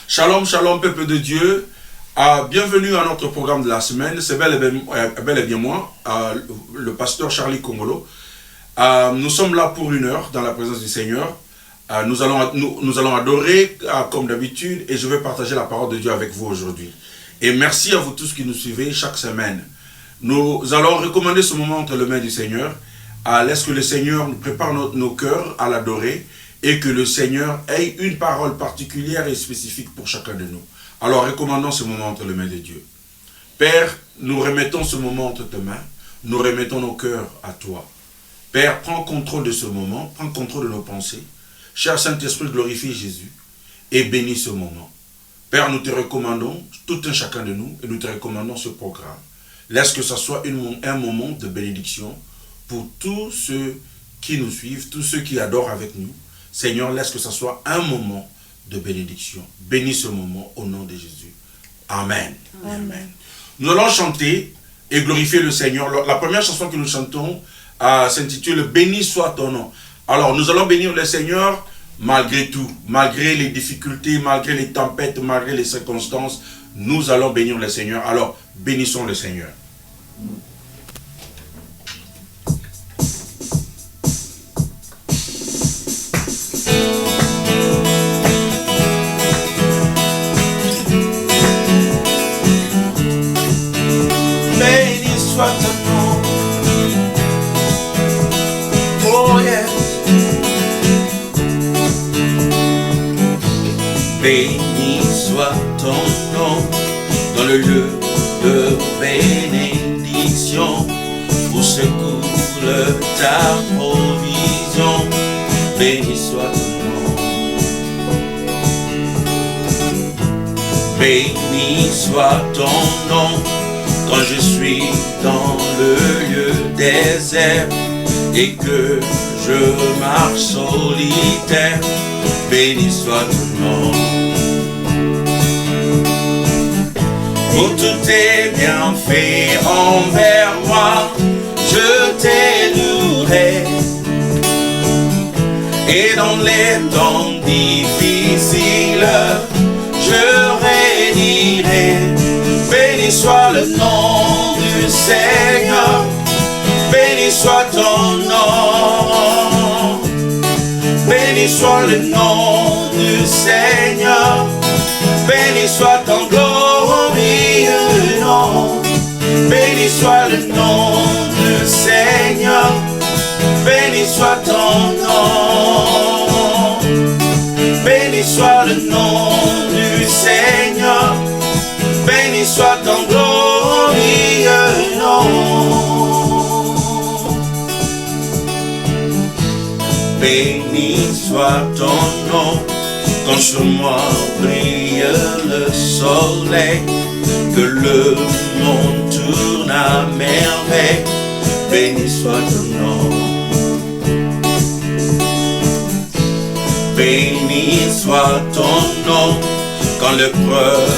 Shalom, shalom, peuple de Dieu. Bienvenue à notre programme de la semaine. C'est bel et bien moi, le pasteur Charlie Congolo. Nous sommes là pour 1 heure dans la présence du Seigneur. Nous allons adorer comme d'habitude et je vais partager la parole de Dieu avec vous aujourd'hui. Et merci à vous tous qui nous suivez chaque semaine. Nous allons recommander ce moment entre les mains du Seigneur. Laisse que le Seigneur nous prépare nos cœurs à l'adorer et que le Seigneur ait une parole particulière et spécifique pour chacun de nous. Alors recommandons ce moment entre les mains de Dieu. Père, nous remettons ce moment entre tes mains. Nous remettons nos cœurs à toi. Père, prends contrôle de ce moment, prends contrôle de nos pensées. Cher Saint-Esprit, glorifie Jésus et bénis ce moment. Père, nous te recommandons, tout un chacun de nous, et nous te recommandons ce programme. Laisse que ce soit un moment de bénédiction pour tous ceux qui nous suivent, tous ceux qui adorent avec nous. Seigneur, laisse que ce soit un moment de bénédiction. Bénis ce moment au nom de Jésus. Amen. Amen. Nous allons chanter et glorifier le Seigneur. La première chanson que nous chantons s'intitule « Béni soit ton nom ». Alors, nous allons bénir le Seigneur malgré tout, malgré les difficultés, malgré les tempêtes, malgré les circonstances. Nous allons bénir le Seigneur. Alors, bénissons le Seigneur. Béni soit ton nom dans le lieu de bénédiction, où se coule ta provision. Béni soit ton nom. Béni soit ton nom quand je suis dans le lieu désert et que je marche solitaire. Béni soit ton nom. Pour tous tes bienfaits envers moi, je t'ai loué. Et dans les temps difficiles, je rédirai. Béni soit le nom du Seigneur. Béni soit ton nom. Béni soit le nom du Seigneur. Béni soit ton glorieux nom. Béni soit le nom du Seigneur. Béni soit ton nom. Béni soit le nom du Seigneur. Béni soit ton glorieux nom. Béni soit ton nom, quand sur moi brille le soleil, que le monde tourne à merveille. Béni soit ton nom. Béni soit ton nom, quand l'épreuve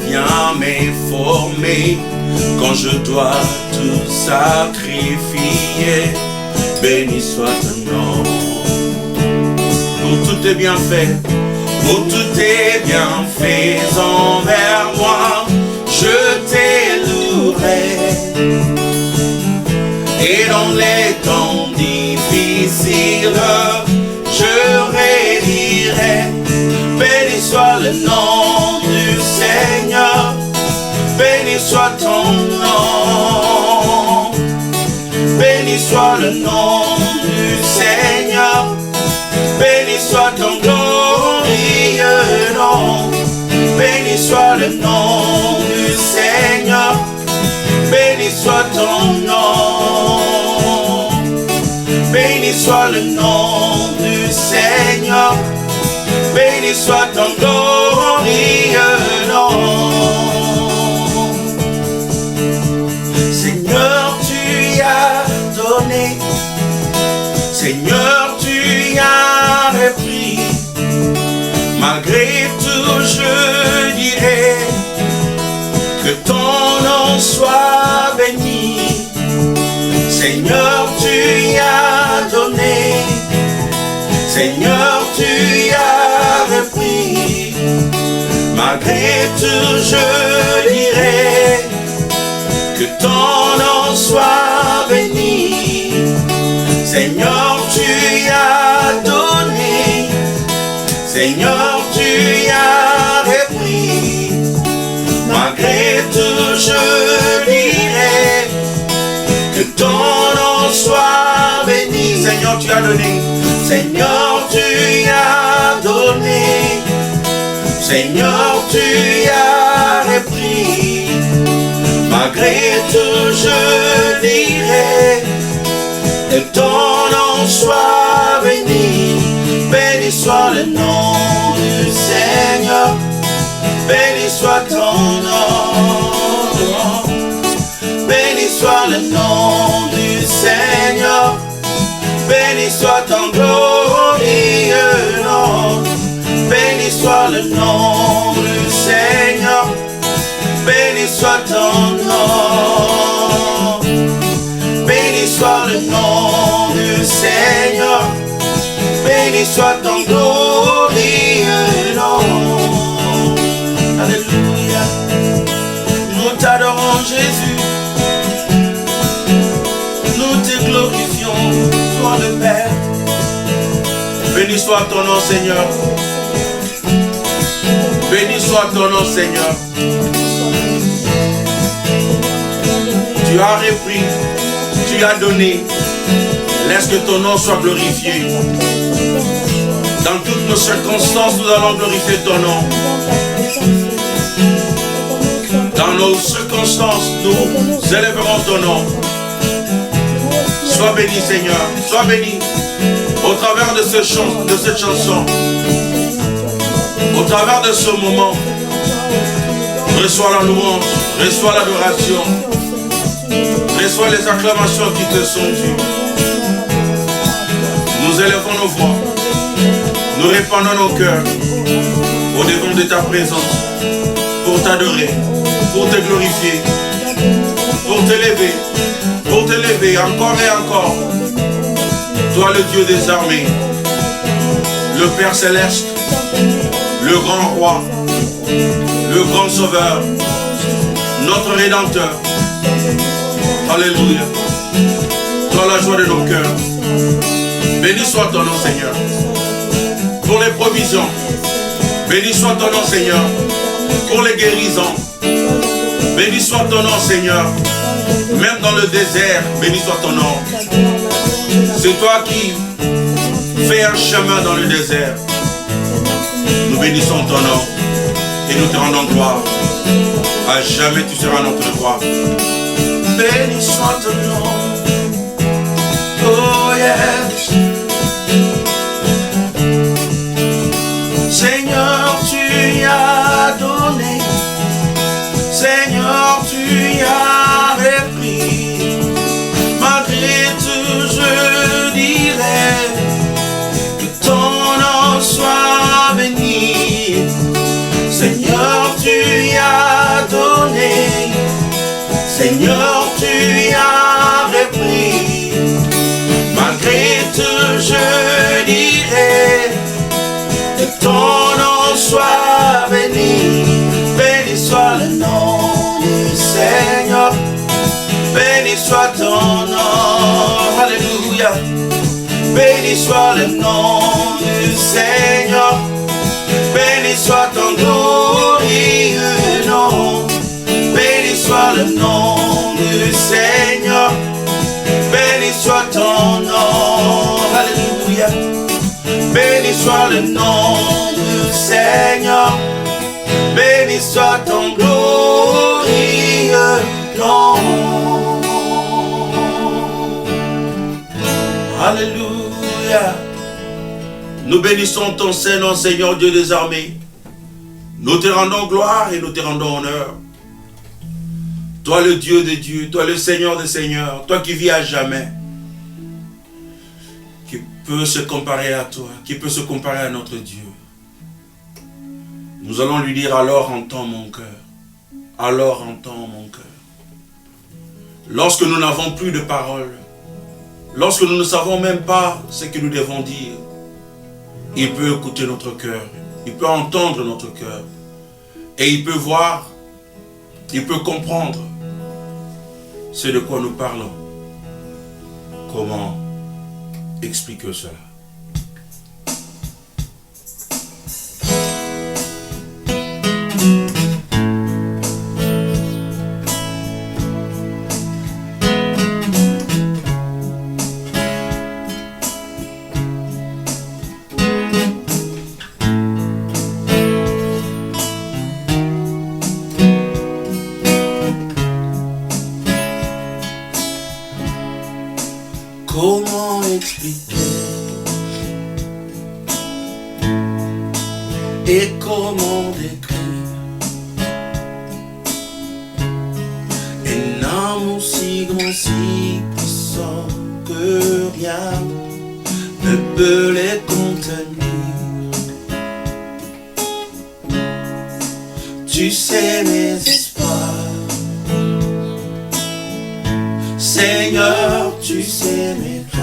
vient m'informer, quand je dois tout sacrifier. Béni soit ton nom. Pour tous tes bienfaits, pour tous tes bienfaits envers moi, je t'ai loué. Et dans les temps difficiles, je rédirai. Béni soit le nom du Seigneur. Béni soit ton nom. Béni soit le nom du Seigneur. Béni soit ton glorieux nom. Béni soit le nom du Seigneur. Béni soit ton nom. Béni soit le nom du Seigneur. Béni soit ton glorieux nom. Seigneur, tu as donné. Seigneur, tu as repris. Malgré tout, je dirai que ton nom soit béni. Seigneur, tu as donné. Seigneur, tu as repris. Malgré tout, je dirai que ton nom soit béni. Seigneur, tu as donné. Seigneur, tu as repris. Malgré tout, je dirai que ton nom soit béni. Seigneur, tu as donné. Seigneur, tu as donné. Seigneur, tu as repris. Malgré tout, je dirai que ton nom soit béni. Béni soit le nom du Seigneur. Béni soit ton nom. Béni soit le nom du Seigneur. Béni soit ton glorieux nom. Béni soit le nom du Seigneur. Béni soit ton nom. Béni soit le nom du Seigneur. Béni soit ton glorieux nom. Alléluia. Nous t'adorons Jésus. Nous te glorifions, toi le Père. Béni soit ton nom Seigneur. Béni soit ton nom Seigneur. Tu as repris, tu as donné. Laisse que ton nom soit glorifié. Dans toutes nos circonstances, nous allons glorifier ton nom. Dans nos circonstances, nous élèverons ton nom. Sois béni Seigneur, sois béni au travers de cette chanson, au travers de ce moment. Reçois la louange, reçois l'adoration, reçois les acclamations qui te sont dues. Nous élevons nos voix, nous répandons nos cœurs au devant de ta présence pour t'adorer, pour te glorifier, pour t'élever encore et encore. Toi le Dieu des armées, le Père céleste, le grand roi, le grand sauveur, notre rédempteur. Alléluia. Toi la joie de nos cœurs. Béni soit ton nom Seigneur. Pour les provisions. Béni soit ton nom Seigneur. Pour les guérisons. Béni soit ton nom Seigneur. Même dans le désert, béni soit ton nom. C'est toi qui fais un chemin dans le désert. Nous bénissons ton nom et nous te rendons gloire. À jamais tu seras notre roi. Béni soit ton nom. Oh yes. Seigneur, tu as donné. Seigneur, tu as repris. Malgré tout, je dirai que ton nom soit béni. Seigneur, tu as donné. Seigneur, tu as repris. Malgré tout, je dirai que ton nom soit béni. Béni soit le nom du Seigneur. Béni soit ton nom. Alléluia. Béni soit le nom du Seigneur. Béni soit ton glorieux nom. Béni soit le nom du Seigneur. Béni soit ton nom. Alléluia. Béni soit le nom du Seigneur. Béni soit ton glorieux nom. Alléluia. Nous bénissons ton Saint-Nom, Seigneur Dieu des armées. Nous te rendons gloire et nous te rendons honneur. Toi le Dieu des dieux, toi le Seigneur des seigneurs, toi qui vis à jamais. Qui peut se comparer à toi, qui peut se comparer à notre Dieu. Nous allons lui dire, alors entends mon cœur. Alors entends mon cœur. Lorsque nous n'avons plus de paroles, lorsque nous ne savons même pas ce que nous devons dire, il peut écouter notre cœur, il peut entendre notre cœur. et il peut voir, il peut comprendre ce de quoi nous parlons. Comment expliquer cela? Comment expliquer et comment décrire un amour si grand, si puissant que rien ne peut les contenir. Tu sais mes espoirs, Seigneur, tu sais mes craintes.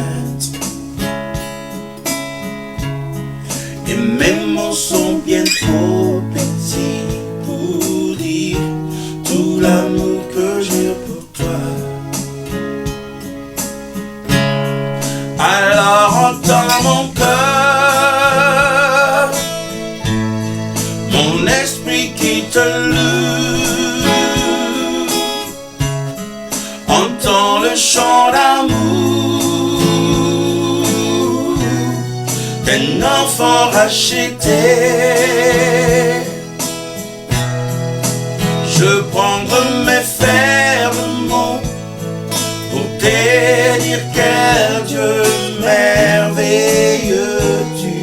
Et mes mots sont bien trop petits pour dire tout l'amour que j'ai pour toi. Alors entends mon cœur, mon esprit qui te loue. Entends le chant d'amour d'un enfant racheté. Je prendrai mes fermes pour te dire quel Dieu merveilleux tu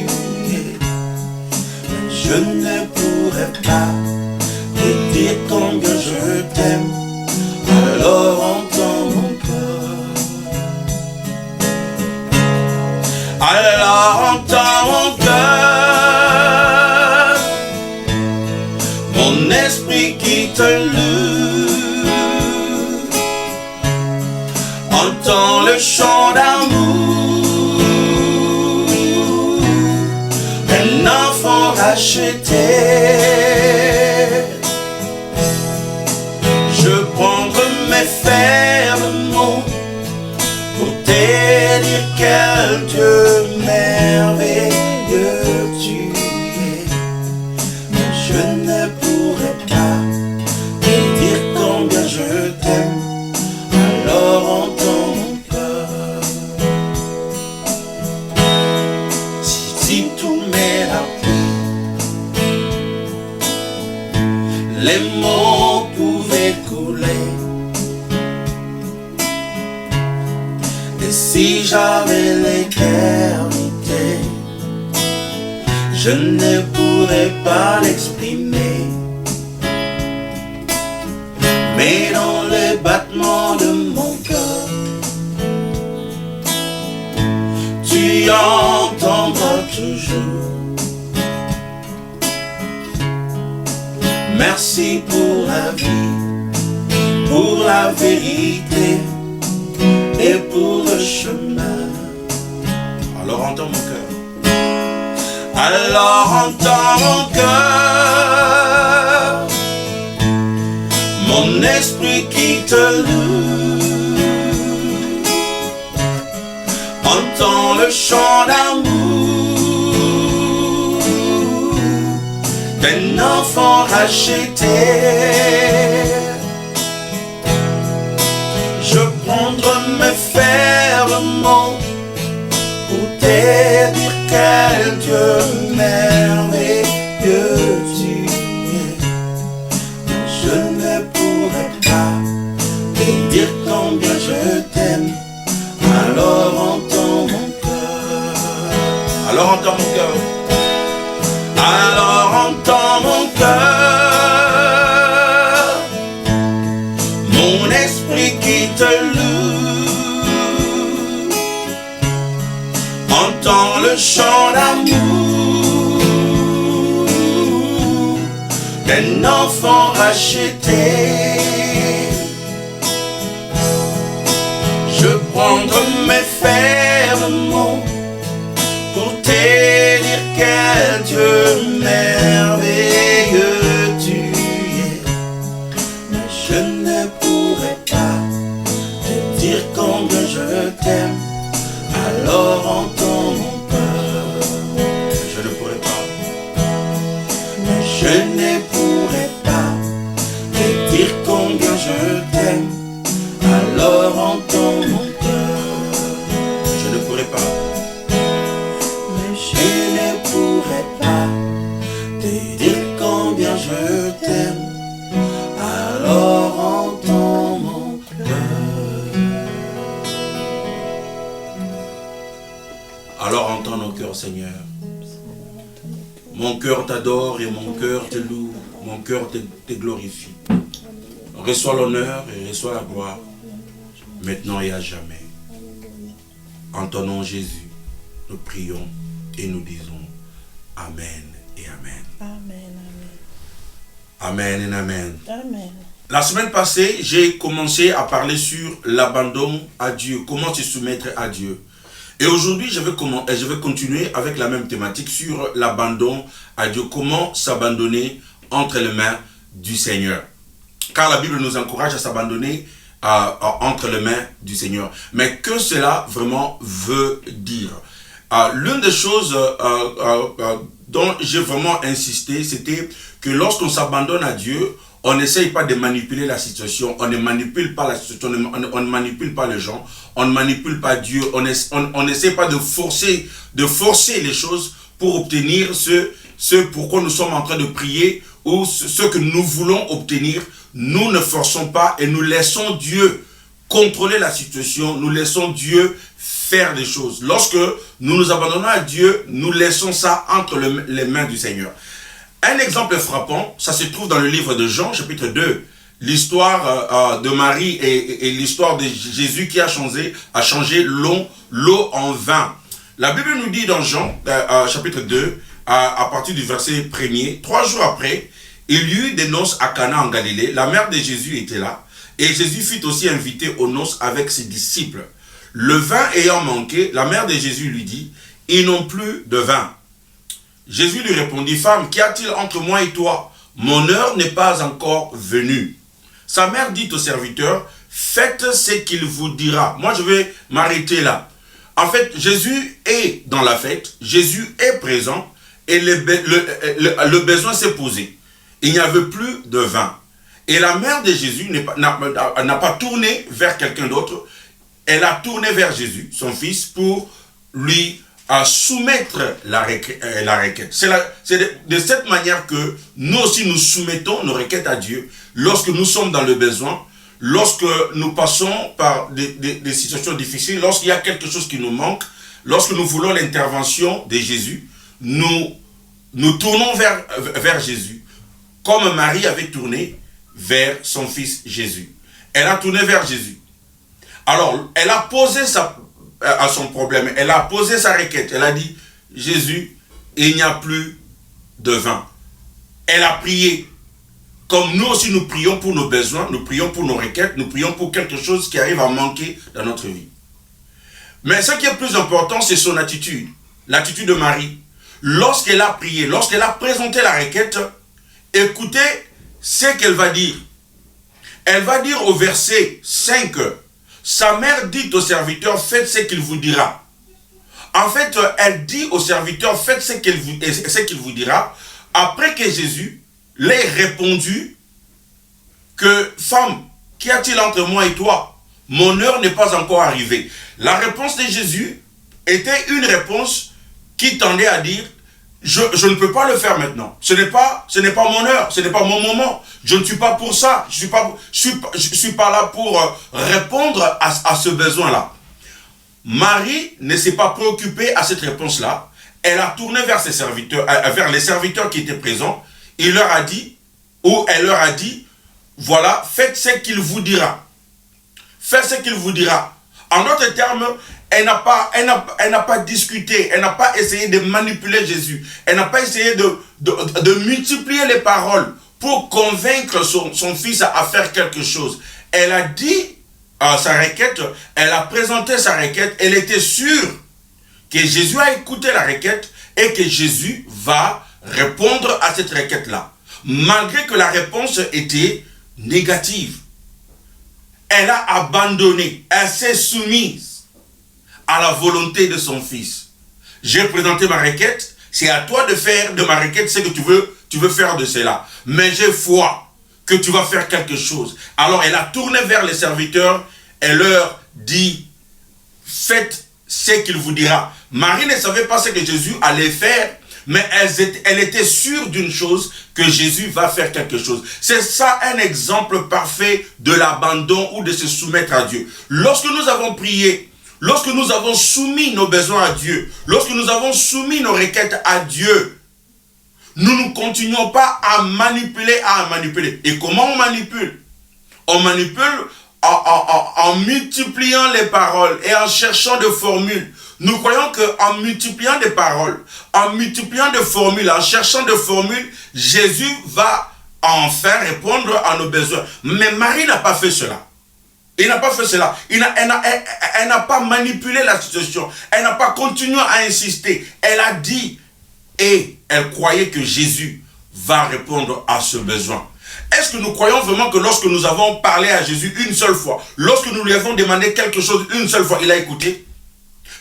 es. Je ne pourrais pas te dire combien je t'aime. Alors entends mon cœur, alors entends mon cœur, mon esprit qui te loue. Entends le chant d'amour d'un enfant racheté. Je prendrai mes fermes mots pour te dire quel Dieu merveilleux tu es. Mais je ne pourrais pas te dire combien je t'aime. Alors entends mon cœur. Si tout m'est appris, les mots pouvaient couler. Et si j'avais l'éternité, je ne pourrais pas l'exprimer. Mais dans les battements de mon cœur, tu entendras toujours. Merci pour la vie, pour la vérité et pour le chemin. Alors entends mon cœur. Alors entends mon cœur, mon esprit qui te loue. Entends le chant d'amour d'un enfant racheté. Je prendrai mes fermes mots pour te dire quel Dieu merveilleux tu es. Je ne pourrais pas te dire combien je t'aime. Alors entends mon cœur. Alors entends mon cœur. Alors entends mon cœur, mon esprit qui te loue. Entends le chant d'amour d'un enfant racheté. Je prendrai mes fermes mots pour te dire quel Dieu merveilleux tu je t'aime, alors entends mon cœur. Alors entends nos cœurs, Seigneur. Mon cœur t'adore et mon cœur te loue, mon cœur te glorifie. Reçois l'honneur et reçois la gloire, maintenant et à jamais. En ton nom, Jésus, nous prions et nous disons Amen et Amen. Amen, Amen et Amen. amen. La semaine passée, j'ai commencé à parler sur l'abandon à Dieu, comment se soumettre à Dieu. Et aujourd'hui, je vais continuer avec la même thématique sur l'abandon à Dieu, comment s'abandonner entre les mains du Seigneur. Car la Bible nous encourage à s'abandonner entre les mains du Seigneur. Mais que cela vraiment veut dire? L'une des choses dont j'ai vraiment insisté, c'était que lorsqu'on s'abandonne à Dieu, on n'essaye pas de manipuler la situation, on ne manipule pas la situation, on ne manipule pas les gens, on ne manipule pas Dieu, on n'essaie pas de forcer les choses pour obtenir ce pourquoi nous sommes en train de prier ou ce que nous voulons obtenir. Nous ne forçons pas et nous laissons Dieu contrôler la situation, nous laissons Dieu faire des choses. Lorsque nous nous abandonnons à Dieu, nous laissons ça entre les mains du Seigneur. Un exemple frappant, ça se trouve dans le livre de Jean, chapitre 2, l'histoire de Marie et l'histoire de Jésus qui a changé l'eau en vin. La Bible nous dit dans Jean, chapitre 2, à partir du verset 1er, 3 jours après, il y eut des noces à Cana en Galilée, la mère de Jésus était là, et Jésus fut aussi invité aux noces avec ses disciples. Le vin ayant manqué, la mère de Jésus lui dit, « Ils n'ont plus de vin. » Jésus lui répondit, « Femme, qu'y a-t-il entre moi et toi? Mon heure n'est pas encore venue. » Sa mère dit au serviteur, « Faites ce qu'il vous dira. » Moi, je vais m'arrêter là. En fait, Jésus est dans la fête, Jésus est présent, et le besoin s'est posé. Il n'y avait plus de vin. Et la mère de Jésus n'a pas tourné vers quelqu'un d'autre, elle a tourné vers Jésus, son fils, pour lui soumettre la requête. C'est de cette manière que nous aussi nous soumettons nos requêtes à Dieu lorsque nous sommes dans le besoin, lorsque nous passons par des situations difficiles, lorsqu'il y a quelque chose qui nous manque, lorsque nous voulons l'intervention de Jésus, nous tournons vers Jésus, comme Marie avait tourné vers son fils Jésus. Elle a tourné vers Jésus. Alors, elle a posé à son problème, elle a posé sa requête, elle a dit, Jésus, il n'y a plus de vin. Elle a prié, comme nous aussi nous prions pour nos besoins, nous prions pour nos requêtes, nous prions pour quelque chose qui arrive à manquer dans notre vie. Mais ce qui est plus important, c'est son attitude, l'attitude de Marie. Lorsqu'elle a prié, lorsqu'elle a présenté la requête, écoutez ce qu'elle va dire. Elle va dire au verset 5, sa mère dit au serviteur, faites ce qu'il vous dira. En fait, elle dit au serviteur, faites ce qu'il vous dira, après que Jésus l'ait répondu que, femme, qu'y a-t-il entre moi et toi? Mon heure n'est pas encore arrivée. La réponse de Jésus était une réponse qui tendait à dire, je ne peux pas le faire maintenant. Ce n'est pas mon heure, ce n'est pas mon moment. Je ne suis pas pour ça. Je suis pas là pour répondre à ce besoin-là. Marie ne s'est pas préoccupée à cette réponse-là. Elle a tourné vers ses serviteurs, vers les serviteurs qui étaient présents. Elle leur a dit, voilà, faites ce qu'il vous dira. Faites ce qu'il vous dira. En d'autres termes, elle n'a pas discuté, elle n'a pas essayé de manipuler Jésus. Elle n'a pas essayé de multiplier les paroles pour convaincre son fils à faire quelque chose. Elle a dit sa requête, elle a présenté sa requête, elle était sûre que Jésus a écouté la requête et que Jésus va répondre à cette requête-là. Malgré que la réponse était négative. Elle a abandonné, elle s'est soumise à la volonté de son fils. J'ai présenté ma requête, c'est à toi de faire de ma requête ce que tu veux faire de cela. Mais j'ai foi que tu vas faire quelque chose. Alors elle a tourné vers les serviteurs, elle leur dit, faites ce qu'il vous dira. Marie ne savait pas ce que Jésus allait faire, Mais elle était sûre d'une chose, que Jésus va faire quelque chose. C'est ça un exemple parfait de l'abandon ou de se soumettre à Dieu. Lorsque nous avons prié, lorsque nous avons soumis nos besoins à Dieu, lorsque nous avons soumis nos requêtes à Dieu, nous ne continuons pas à manipuler, Et comment on manipule? On manipule en multipliant les paroles et en cherchant des formules. Nous croyons qu'en multipliant des paroles, en multipliant des formules, en cherchant des formules, Jésus va enfin répondre à nos besoins. Mais Marie n'a pas fait cela. Elle n'a pas fait cela. Elle n'a pas manipulé la situation. Elle n'a pas continué à insister. Elle a dit, et elle croyait que Jésus va répondre à ce besoin. Est-ce que nous croyons vraiment que lorsque nous avons parlé à Jésus une seule fois, lorsque nous lui avons demandé quelque chose une seule fois, il a écouté?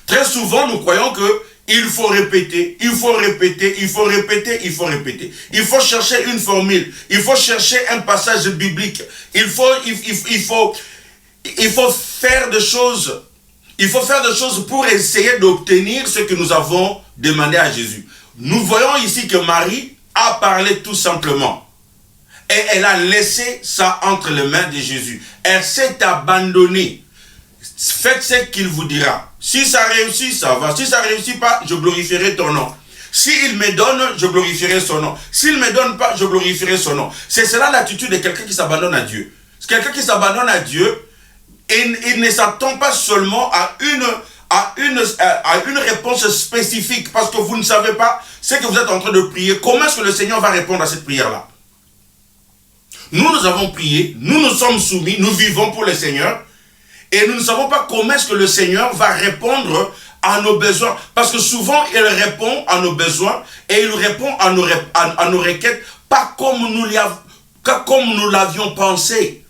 Très souvent, nous croyons que il faut répéter, il faut répéter, il faut répéter, il faut répéter. Il faut chercher une formule, il faut chercher un passage biblique. Il faut faire des choses. Il faut faire des choses pour essayer d'obtenir ce que nous avons demandé à Jésus. Nous voyons ici que Marie a parlé tout simplement. Et elle a laissé ça entre les mains de Jésus. Elle s'est abandonnée. Faites ce qu'il vous dira. Si ça réussit, ça va. Si ça ne réussit pas, je glorifierai ton nom. S'il me donne, je glorifierai son nom. S'il ne me donne pas, je glorifierai son nom. C'est cela l'attitude de quelqu'un qui s'abandonne à Dieu. Quelqu'un qui s'abandonne à Dieu, il ne s'attend pas seulement à une réponse spécifique, parce que vous ne savez pas ce que vous êtes en train de prier. Comment est-ce que le Seigneur va répondre à cette prière-là? Nous avons prié, nous nous sommes soumis, nous vivons pour le Seigneur, et nous ne savons pas comment est-ce que le Seigneur va répondre à nos besoins. Parce que souvent, il répond à nos besoins, et il répond à nos requêtes, pas comme nous l'avions pensé.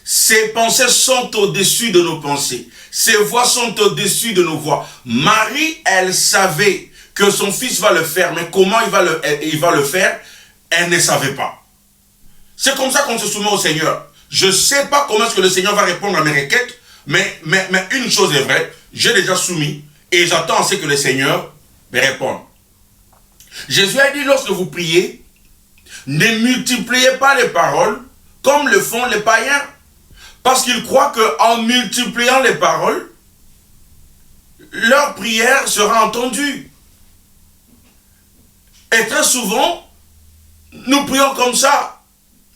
Ses pensées sont au-dessus de nos pensées. Ses voix sont au-dessus de nos voix. Marie, elle savait que son fils va le faire, mais comment il va le faire, elle ne savait pas. C'est comme ça qu'on se soumet au Seigneur. Je ne sais pas comment est-ce que le Seigneur va répondre à mes requêtes, mais une chose est vraie, j'ai déjà soumis et j'attends à ce que le Seigneur me réponde. Jésus a dit, lorsque vous priez, ne multipliez pas les paroles comme le font les païens. Parce qu'ils croient qu'en multipliant les paroles, leur prière sera entendue. Et très souvent, nous prions comme ça.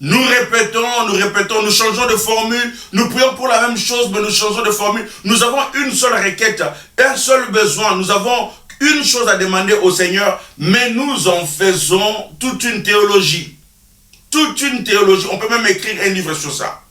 Nous répétons, nous changeons de formule, nous prions pour la même chose, mais nous changeons de formule. Nous avons une seule requête, un seul besoin, nous avons une chose à demander au Seigneur, mais nous en faisons toute une théologie. Toute une théologie, on peut même écrire un livre sur ça.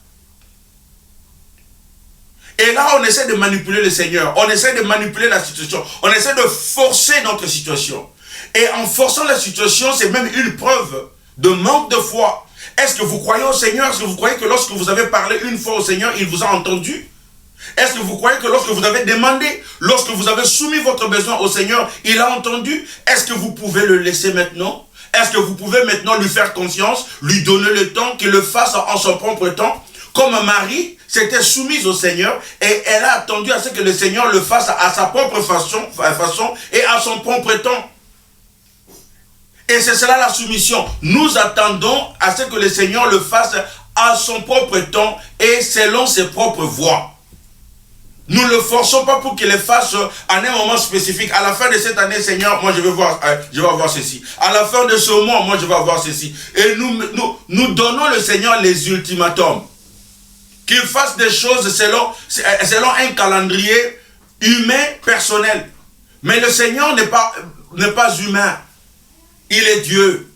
Et là, on essaie de manipuler le Seigneur, on essaie de manipuler la situation, on essaie de forcer notre situation. Et en forçant la situation, c'est même une preuve de manque de foi. Est-ce que vous croyez au Seigneur? Est-ce que vous croyez que lorsque vous avez parlé une fois au Seigneur, il vous a entendu? Est-ce que vous croyez que lorsque vous avez demandé, lorsque vous avez soumis votre besoin au Seigneur, il a entendu? Est-ce que vous pouvez le laisser maintenant? Est-ce que vous pouvez maintenant lui faire confiance, lui donner le temps, qu'il le fasse en son propre temps? Comme Marie s'était soumise au Seigneur et elle a attendu à ce que le Seigneur le fasse à sa propre façon et à son propre temps. Et c'est cela la soumission. Nous attendons à ce que le Seigneur le fasse à son propre temps et selon ses propres voies. Nous ne le forçons pas pour qu'il le fasse à un moment spécifique. À la fin de cette année, Seigneur, moi je vais avoir ceci. À la fin de ce mois, moi je vais avoir ceci. Et nous donnons le Seigneur les ultimatums. Qu'il fasse des choses selon un calendrier humain, personnel. Mais le Seigneur n'est pas humain. Il est Dieu.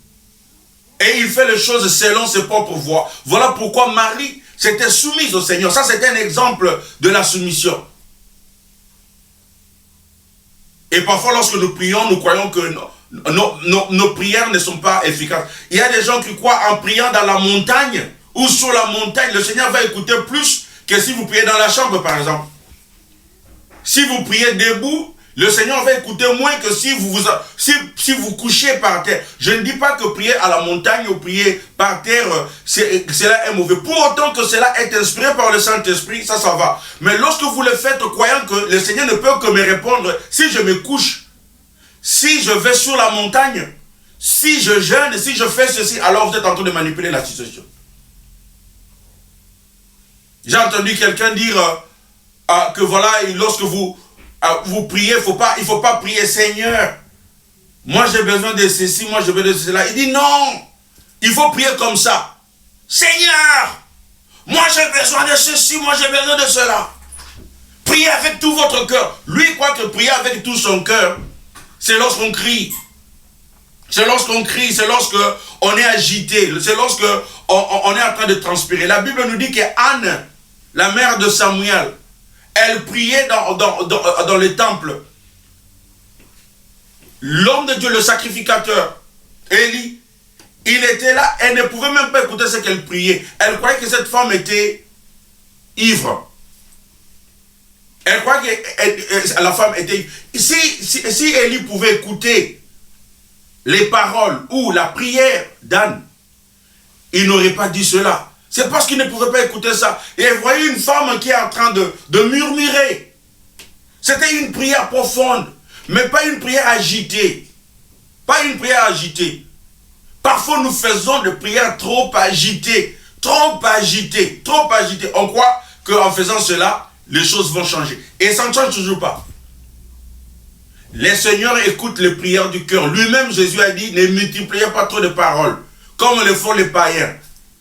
Et il fait les choses selon ses propres voies. Voilà pourquoi Marie s'était soumise au Seigneur. Ça, c'était un exemple de la soumission. Et parfois, lorsque nous prions, nous croyons que nos prières ne sont pas efficaces. Il y a des gens qui croient en priant dans la montagne ou sur la montagne, le Seigneur va écouter plus que si vous priez dans la chambre, par exemple. Si vous priez debout, le Seigneur va écouter moins que si vous couchez par terre. Je ne dis pas que prier à la montagne ou prier par terre, cela est mauvais. Pour autant que cela est inspiré par le Saint-Esprit, ça va. Mais lorsque vous le faites croyant que le Seigneur ne peut que me répondre si je me couche, si je vais sur la montagne, si je jeûne, si je fais ceci, alors vous êtes en train de manipuler la situation. J'ai entendu quelqu'un dire que voilà, lorsque vous priez, il ne faut pas prier Seigneur. Moi j'ai besoin de ceci, moi j'ai besoin de cela. Il dit non, il faut prier comme ça. Seigneur, moi j'ai besoin de ceci, moi j'ai besoin de cela. Priez avec tout votre cœur. Lui il croit que prier avec tout son cœur, c'est lorsqu'on crie. C'est lorsqu'on crie, c'est lorsqu'on est agité, c'est lorsqu'on est en train de transpirer. La Bible nous dit qu'Anne, la mère de Samuel, elle priait dans le temple. L'homme de Dieu, le sacrificateur, Élie, il était là, elle ne pouvait même pas écouter ce qu'elle priait. Elle croyait que cette femme était ivre. Elle croyait que la femme était... Si Élie pouvait écouter les paroles ou la prière d'Anne, il n'aurait pas dit cela. C'est parce qu'il ne pouvait pas écouter ça. Et elle voyait une femme qui est en train de murmurer. C'était une prière profonde, mais pas une prière agitée. Pas une prière agitée. Parfois nous faisons des prières trop agitées. Trop agitées. Trop agitées. On croit qu'en faisant cela, les choses vont changer. Et ça ne change toujours pas. Les seigneurs écoutent les prières du cœur. Lui-même, Jésus a dit, ne multipliez pas trop de paroles, comme le font les païens.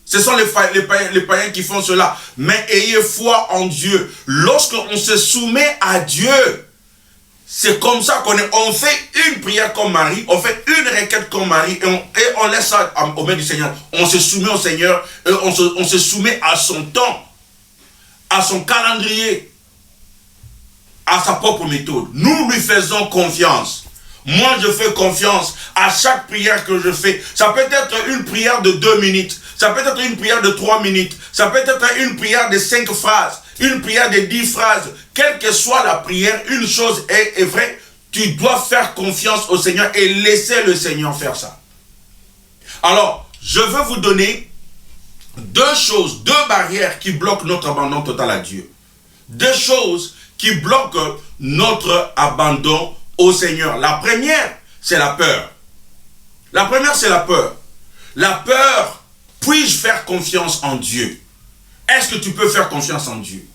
Ce sont les païens qui font cela. Mais ayez foi en Dieu. Lorsqu'on se soumet à Dieu, c'est comme ça on fait une prière comme Marie, on fait une requête comme Marie, et on laisse ça aux mains du Seigneur. On se soumet au Seigneur, et on se soumet à son temps, à son calendrier, à sa propre méthode. Nous lui faisons confiance. Moi, je fais confiance à chaque prière que je fais. Ça peut être une prière de 2 minutes. Ça peut être une prière de 3 minutes. Ça peut être une prière de 5 phrases. Une prière de 10 phrases. Quelle que soit la prière, une chose est vraie. Tu dois faire confiance au Seigneur et laisser le Seigneur faire ça. Alors, je veux vous donner 2 choses, 2 barrières qui bloquent notre abandon total à Dieu. 2 choses qui bloquent notre abandon au Seigneur. La première, c'est la peur. La première, c'est la peur. La peur, puis-je faire confiance en Dieu? Est-ce que tu peux faire confiance en Dieu?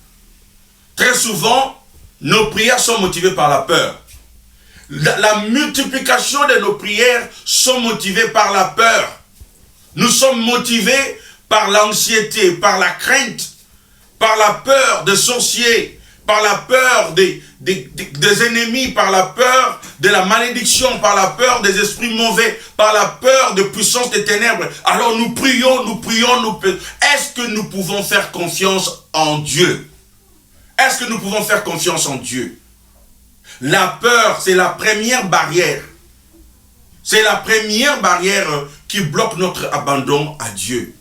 Très souvent, nos prières sont motivées par la peur. La multiplication de nos prières sont motivées par la peur. Nous sommes motivés par l'anxiété, par la crainte, par la peur des sorciers, par la peur des ennemis, par la peur de la malédiction, par la peur des esprits mauvais, par la peur de puissance des ténèbres. Alors nous prions, nous prions, nous prions. Est-ce que nous pouvons faire confiance en Dieu? Est-ce que nous pouvons faire confiance en Dieu? La peur, c'est la première barrière. C'est la première barrière qui bloque notre abandon à Dieu.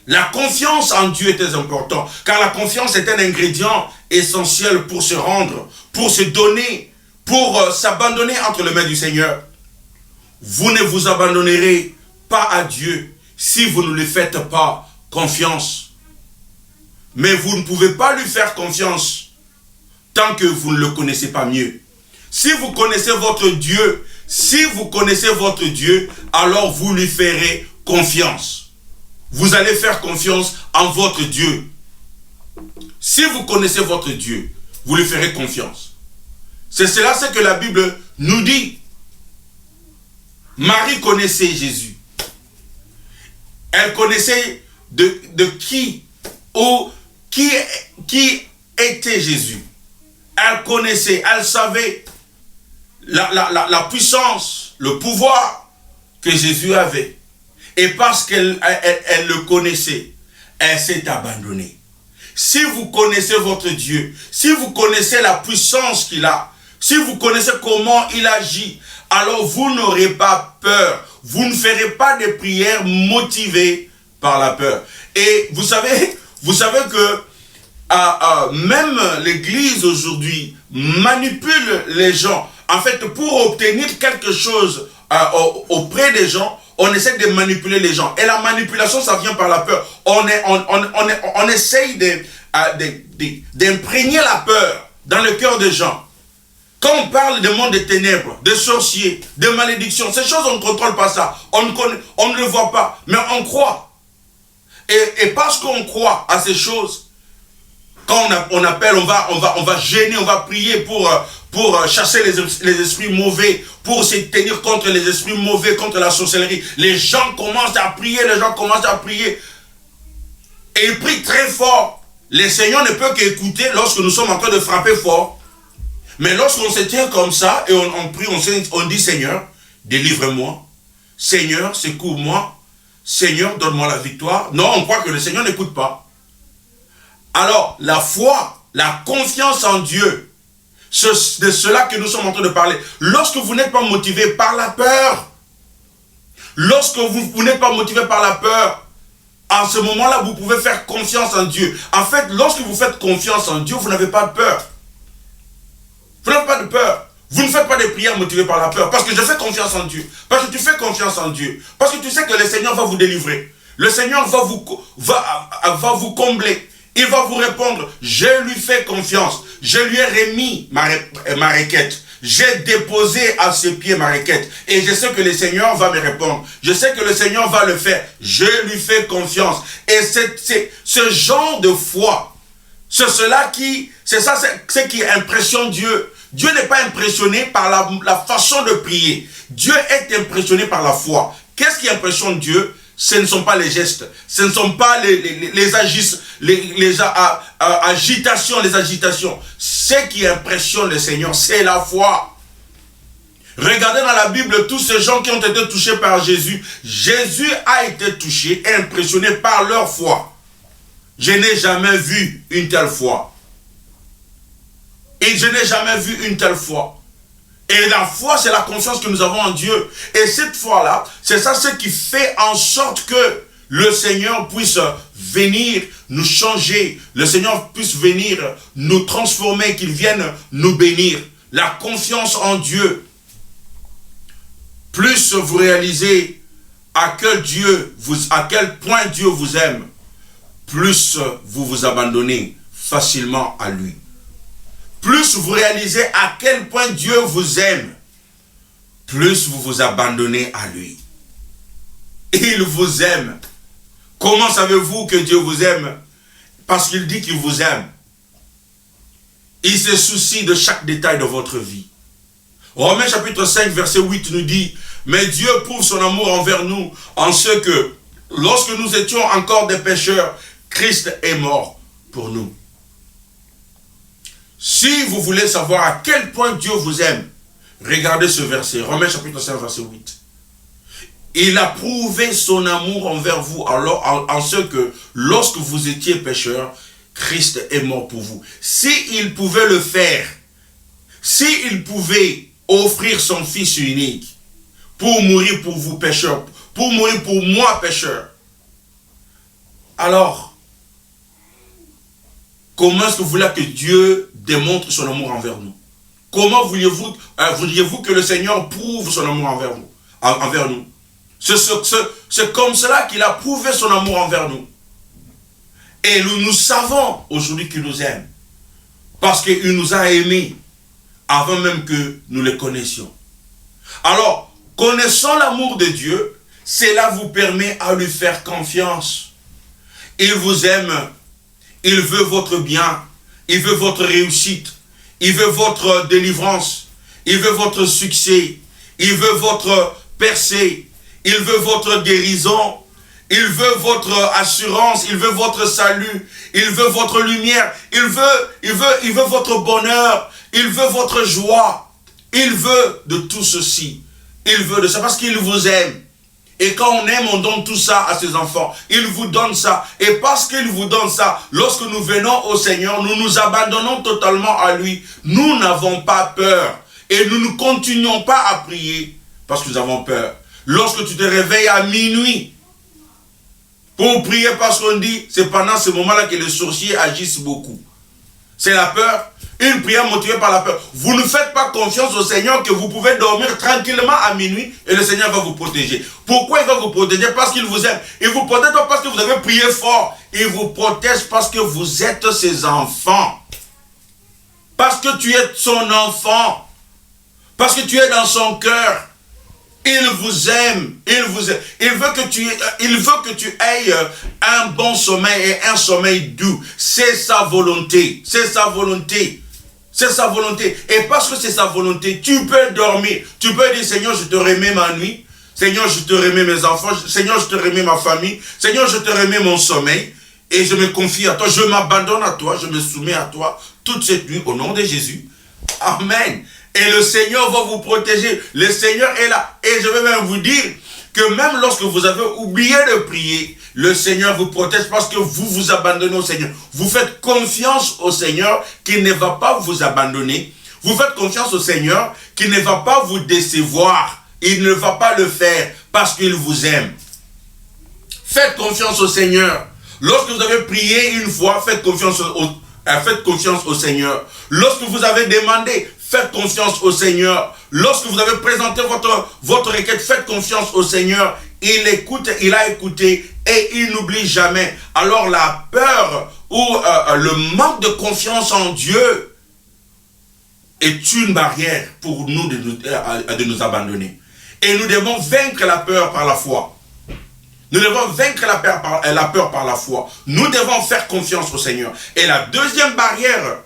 La confiance en Dieu est très importante, car la confiance est un ingrédient essentiel pour se rendre, pour se donner, pour s'abandonner entre les mains du Seigneur. Vous ne vous abandonnerez pas à Dieu si vous ne lui faites pas confiance. Mais vous ne pouvez pas lui faire confiance tant que vous ne le connaissez pas mieux. Si vous connaissez votre Dieu, alors vous lui ferez confiance. Vous allez faire confiance en votre Dieu. Si vous connaissez votre Dieu, vous lui ferez confiance. C'est cela ce que la Bible nous dit. Marie connaissait Jésus. Elle connaissait de qui était Jésus. Elle connaissait, elle savait la puissance, le pouvoir que Jésus avait. Et parce qu'elle le connaissait, elle s'est abandonnée. Si vous connaissez votre Dieu, si vous connaissez la puissance qu'il a, si vous connaissez comment il agit, alors vous n'aurez pas peur. Vous ne ferez pas des prières motivées par la peur. Et vous savez que même l'Église aujourd'hui manipule les gens. En fait, pour obtenir quelque chose auprès des gens, on essaie de manipuler les gens. Et la manipulation, ça vient par la peur. On essaye d'imprégner la peur dans le cœur des gens. Quand on parle des mondes des ténèbres, des sorciers, des malédictions, ces choses, on ne contrôle pas ça. On ne le voit pas, mais on croit. Et parce qu'on croit à ces choses, quand on appelle, on va gêner, on va prier pour chasser les esprits mauvais, pour se tenir contre les esprits mauvais, contre la sorcellerie. Les gens commencent à prier, et ils prient très fort. Le Seigneur ne peut qu'écouter lorsque nous sommes en train de frapper fort. Mais lorsqu'on se tient comme ça, et on prie, on dit Seigneur, délivre-moi. Seigneur, secours-moi. Seigneur, donne-moi la victoire. Non, on croit que le Seigneur n'écoute pas. Alors, la foi, la confiance en Dieu, c'est de cela que nous sommes en train de parler. Lorsque vous n'êtes pas motivé par la peur, lorsque vous n'êtes pas motivé par la peur, à ce moment-là, vous pouvez faire confiance en Dieu. En fait, lorsque vous faites confiance en Dieu, vous n'avez pas de peur. Vous n'avez pas de peur. Vous ne faites pas des prières motivées par la peur. Parce que je fais confiance en Dieu. Parce que tu fais confiance en Dieu. Parce que tu sais que le Seigneur va vous délivrer. Le Seigneur va vous combler. Il va vous répondre. Je lui fais confiance. Je lui ai remis ma requête. J'ai déposé à ses pieds ma requête. Et je sais que le Seigneur va me répondre. Je sais que le Seigneur va le faire. Je lui fais confiance. Et c'est ce genre de foi. C'est ce qui impressionne Dieu. Dieu n'est pas impressionné par la façon de prier. Dieu est impressionné par la foi. Qu'est-ce qui impressionne Dieu? Ce ne sont pas les gestes. Ce ne sont pas les agitations. Ce qui impressionne le Seigneur, c'est la foi. Regardez dans la Bible tous ces gens qui ont été touchés par Jésus. Jésus a été touché et impressionné par leur foi. Je n'ai jamais vu une telle foi. Et je n'ai jamais vu une telle foi. Et la foi, c'est la confiance que nous avons en Dieu. Et cette foi-là, c'est ça ce qui fait en sorte que le Seigneur puisse venir nous changer. Le Seigneur puisse venir nous transformer, qu'il vienne nous bénir. La confiance en Dieu. Plus vous réalisez à quel point Dieu vous aime, plus vous vous abandonnez facilement à lui. Plus vous réalisez à quel point Dieu vous aime, plus vous vous abandonnez à lui. Il vous aime. Comment savez-vous que Dieu vous aime? Parce qu'il dit qu'il vous aime. Il se soucie de chaque détail de votre vie. Romains chapitre 5, verset 8 nous dit, « Mais Dieu prouve son amour envers nous en ce que, lorsque nous étions encore des pécheurs, Christ est mort pour nous. » Si vous voulez savoir à quel point Dieu vous aime, regardez ce verset, Romains chapitre 5, verset 8. Il a prouvé son amour envers vous en ce que, lorsque vous étiez pécheurs, Christ est mort pour vous. S'il pouvait le faire, s'il pouvait offrir son Fils unique pour mourir pour vous pécheurs, pour mourir pour moi pécheur, alors, comment est-ce que vous voulez que Dieu démontre son amour envers nous? Comment voudriez-vous que le Seigneur prouve son amour envers nous? C'est comme cela qu'il a prouvé son amour envers nous. Et nous savons aujourd'hui qu'il nous aime. Parce qu'il nous a aimés avant même que nous le connaissions. Alors, connaissant l'amour de Dieu, cela vous permet à lui faire confiance. Il vous aime. Il veut votre bien, il veut votre réussite, il veut votre délivrance, il veut votre succès, il veut votre percée, il veut votre guérison, il veut votre assurance, il veut votre salut, il veut votre lumière, il veut votre bonheur, il veut votre joie, il veut de tout ceci, il veut de ça parce qu'il vous aime. Et quand on aime, on donne tout ça à ses enfants. Il vous donne ça. Et parce qu'il vous donne ça, lorsque nous venons au Seigneur, nous nous abandonnons totalement à lui. Nous n'avons pas peur. Et nous ne continuons pas à prier parce que nous avons peur. Lorsque tu te réveilles à minuit pour prier parce qu'on dit, c'est pendant ce moment-là que les sorciers agissent beaucoup. C'est la peur. Une prière motivée par la peur. Vous ne faites pas confiance au Seigneur que vous pouvez dormir tranquillement à minuit et le Seigneur va vous protéger. Pourquoi il va vous protéger? Parce qu'il vous aime. Il vous protège pas parce que vous avez prié fort. Il vous protège parce que vous êtes ses enfants. Parce que tu es son enfant. Parce que tu es dans son cœur. Il vous aime. Il vous aime. Il veut que tu aies un bon sommeil et un sommeil doux. C'est sa volonté. C'est sa volonté. C'est sa volonté. Et parce que c'est sa volonté, tu peux dormir. Tu peux dire, Seigneur, je te remets ma nuit. Seigneur, je te remets mes enfants. Seigneur, je te remets ma famille. Seigneur, je te remets mon sommeil. Et je me confie à toi. Je m'abandonne à toi. Je me soumets à toi toute cette nuit au nom de Jésus. Amen. Et le Seigneur va vous protéger. Le Seigneur est là. Et je vais même vous dire que même lorsque vous avez oublié de prier, le Seigneur vous protège parce que vous vous abandonnez au Seigneur. Vous faites confiance au Seigneur qui ne va pas vous abandonner. Vous faites confiance au Seigneur qui ne va pas vous décevoir. Il ne va pas le faire parce qu'il vous aime. Faites confiance au Seigneur. Lorsque vous avez prié une fois, faites confiance au Seigneur. Lorsque vous avez demandé, faites confiance au Seigneur. Lorsque vous avez présenté votre requête, faites confiance au Seigneur. Il écoute, il a écouté et il n'oublie jamais. Alors la peur ou le manque de confiance en Dieu est une barrière pour nous de nous abandonner. Et nous devons vaincre la peur par la foi. Nous devons vaincre la peur par la foi. Nous devons faire confiance au Seigneur. Et la deuxième barrière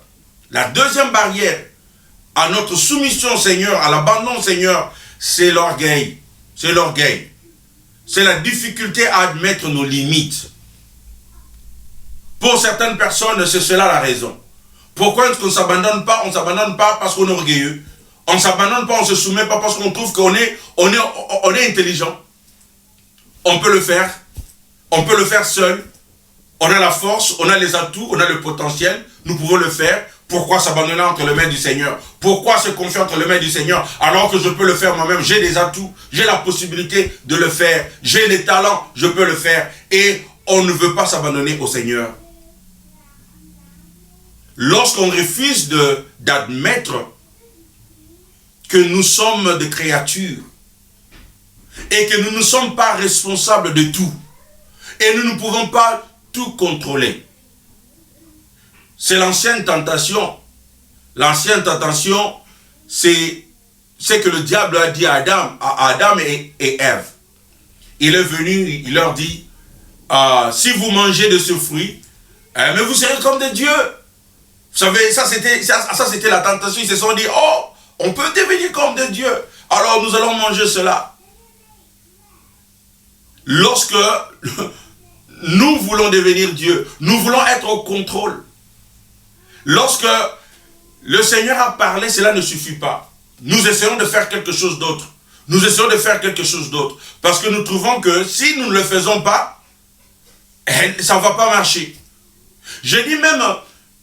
à notre soumission au Seigneur, à l'abandon au Seigneur, c'est l'orgueil. C'est l'orgueil. C'est la difficulté à admettre nos limites. Pour certaines personnes, c'est cela la raison. Pourquoi est-ce qu'on ne s'abandonne pas? On ne s'abandonne pas parce qu'on est orgueilleux. On ne s'abandonne pas, on ne se soumet pas parce qu'on trouve qu'on est intelligent. On peut le faire. On peut le faire seul. On a la force, on a les atouts, on a le potentiel. Nous pouvons le faire. Pourquoi s'abandonner entre les mains du Seigneur? Pourquoi se confier entre les mains du Seigneur alors que je peux le faire moi-même? J'ai des atouts, j'ai la possibilité de le faire. J'ai les talents, je peux le faire. Et on ne veut pas s'abandonner au Seigneur. Lorsqu'on refuse d'admettre que nous sommes des créatures et que nous ne sommes pas responsables de tout et nous ne pouvons pas tout contrôler. C'est l'ancienne tentation. L'ancienne tentation, c'est ce que le diable a dit à Adam et Ève. Il est venu, il leur dit, si vous mangez de ce fruit, mais vous serez comme des dieux. Vous savez, ça c'était la tentation. Ils se sont dit, oh, on peut devenir comme des dieux. Alors nous allons manger cela. Lorsque nous voulons devenir Dieu, nous voulons être au contrôle. Lorsque le Seigneur a parlé, cela ne suffit pas. Nous essayons de faire quelque chose d'autre. Nous essayons de faire quelque chose d'autre. Parce que nous trouvons que si nous ne le faisons pas, ça ne va pas marcher. Je dis même